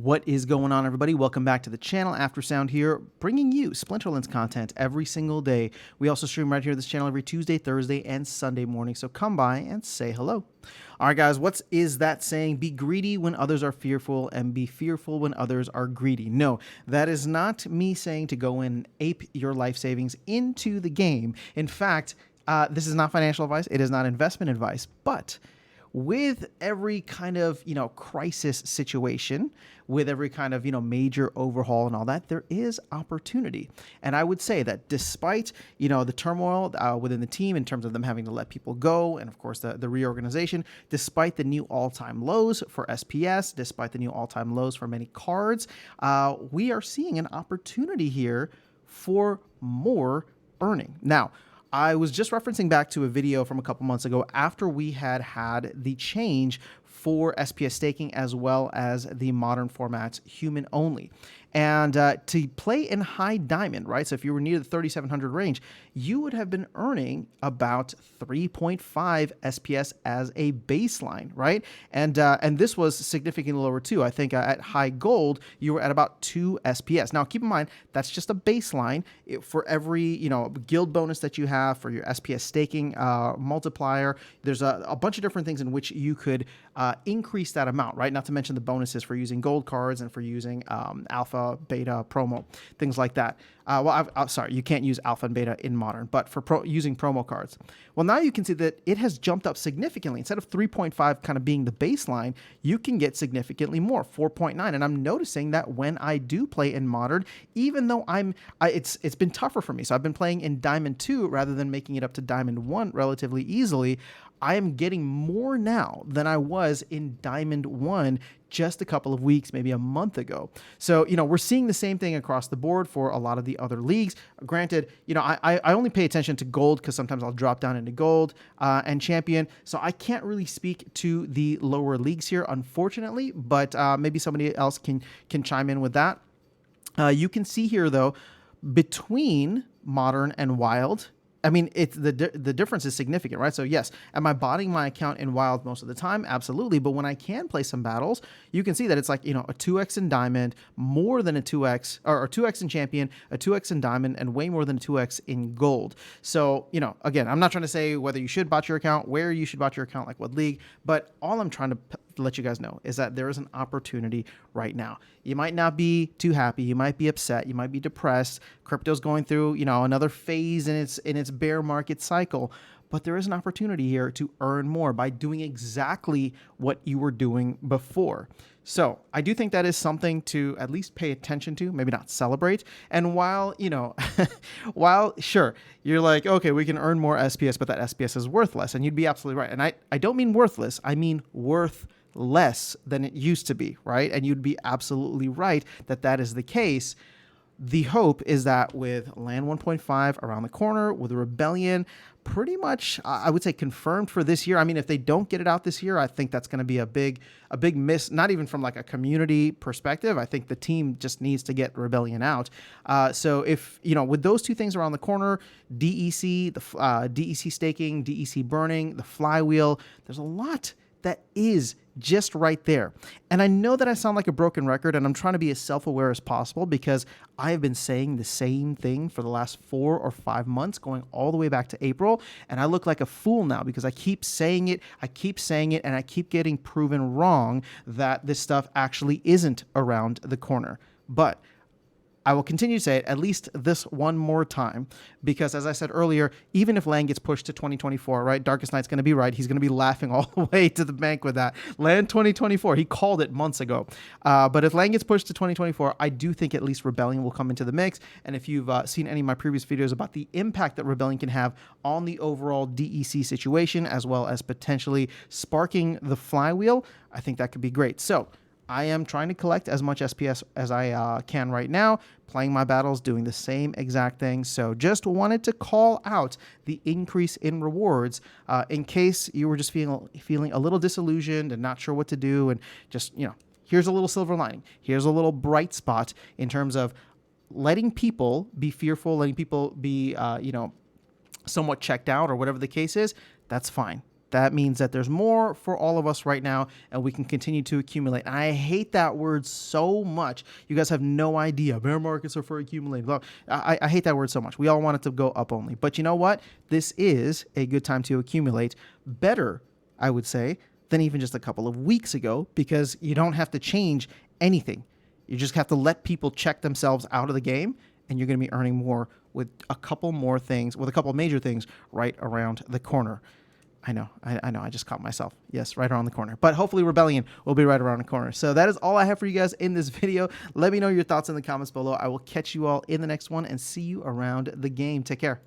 What is going on, everybody? Welcome back to the channel. Aftersound here, bringing you Splinterlands content every single day. We also stream right here on this channel every Tuesday, Thursday, and Sunday morning, so come by and say hello. All right, guys, what is that saying? Be greedy when others are fearful and be fearful when others are greedy. No, that is not me saying to go in and ape your life savings into the game. In fact, this is not financial advice. It is not investment advice, but with every kind of, crisis situation, with every kind of, major overhaul and all that, there is opportunity. And I would say that despite, the turmoil within the team in terms of them having to let people go, and of course the reorganization, despite the new all-time lows for SPS, despite the new all-time lows for many cards, we are seeing an opportunity here for more earning. Now, I was just referencing back to a video from a couple months ago after we had the change for SPS staking as well as the modern formats human only. And to play in high diamond, right? So if you were near the 3,700 range, you would have been earning about 3.5 SPS as a baseline, right? And this was significantly lower too. I think at high gold, you were at about 2 SPS. Now, keep in mind, that's just a baseline. For every, guild bonus that you have for your SPS staking multiplier, there's a bunch of different things in which you could increase that amount, right? Not to mention the bonuses for using gold cards and for using alpha, beta, promo, things like that. Sorry, you can't use alpha and beta in modern, but for using promo cards. Well, now you can see that it has jumped up significantly. Instead of 3.5 kind of being the baseline, you can get significantly more, 4.9. And I'm noticing that when I do play in modern, even though it's been tougher for me. So I've been playing in Diamond 2 rather than making it up to Diamond 1 relatively easily. I am getting more now than I was in Diamond 1 just a couple of weeks, maybe a month ago. So, we're seeing the same thing across the board for a lot of the other leagues. Granted, I only pay attention to gold because sometimes I'll drop down into gold and champion. So I can't really speak to the lower leagues here, unfortunately, but maybe somebody else can chime in with that. You can see here, though, between modern and wild, I mean, the difference is significant, right? So yes, am I botting my account in wild most of the time? Absolutely. But when I can play some battles, you can see that it's like, a 2x in diamond, more than a 2x, or a 2x in champion, a 2x in diamond, and way more than a 2x in gold. So, again, I'm not trying to say whether you should bot your account, where you should bot your account, like what league, but all I'm trying to let you guys know is that there is an opportunity right now. You might not be too happy. You might be upset. You might be depressed. Crypto's going through, another phase in its bear market cycle. But there is an opportunity here to earn more by doing exactly what you were doing before. So I do think that is something to at least pay attention to, maybe not celebrate. And while, while sure, you're like, okay, we can earn more SPS, but that SPS is worthless. And you'd be absolutely right. And I don't mean worthless. I mean worth less than it used to be, right? And you'd be absolutely right that that is the case. The hope is that with Land 1.5 around the corner, with Rebellion pretty much, I would say, confirmed for this year. I mean, if they don't get it out this year, I think that's going to be a big miss, not even from like a community perspective. I think the team just needs to get Rebellion out. So if, with those two things around the corner, DEC, the DEC staking, DEC burning, the flywheel, there's a lot that is just right there. And I know that I sound like a broken record, and I'm trying to be as self-aware as possible because I have been saying the same thing for the last 4 or 5 months, going all the way back to April. And I look like a fool now because I keep saying it, and I keep getting proven wrong that this stuff actually isn't around the corner. But I will continue to say it at least this one more time, because as I said earlier, even if Land gets pushed to 2024, right? Darkest Knight's going to be right. He's going to be laughing all the way to the bank with that. Land 2024, he called it months ago. But if Land gets pushed to 2024, I do think at least Rebellion will come into the mix. And if you've seen any of my previous videos about the impact that Rebellion can have on the overall DEC situation, as well as potentially sparking the flywheel, I think that could be great. So I am trying to collect as much SPS as I can right now, playing my battles, doing the same exact thing. So just wanted to call out the increase in rewards in case you were just feeling a little disillusioned and not sure what to do. And just, here's a little silver lining. Here's a little bright spot in terms of letting people be fearful, letting people be, somewhat checked out or whatever the case is. That's fine. That means that there's more for all of us right now, and we can continue to accumulate. I hate that word so much. You guys have no idea. Bear markets are for accumulating. I hate that word so much. We all want it to go up only. But you know what? This is a good time to accumulate. Better, I would say, than even just a couple of weeks ago, because you don't have to change anything. You just have to let people check themselves out of the game, and you're going to be earning more with a couple more things, with a couple of major things right around the corner. I know, I just caught myself. Yes, right around the corner. But hopefully Rebellion will be right around the corner. So that is all I have for you guys in this video. Let me know your thoughts in the comments below. I will catch you all in the next one and see you around the game. Take care.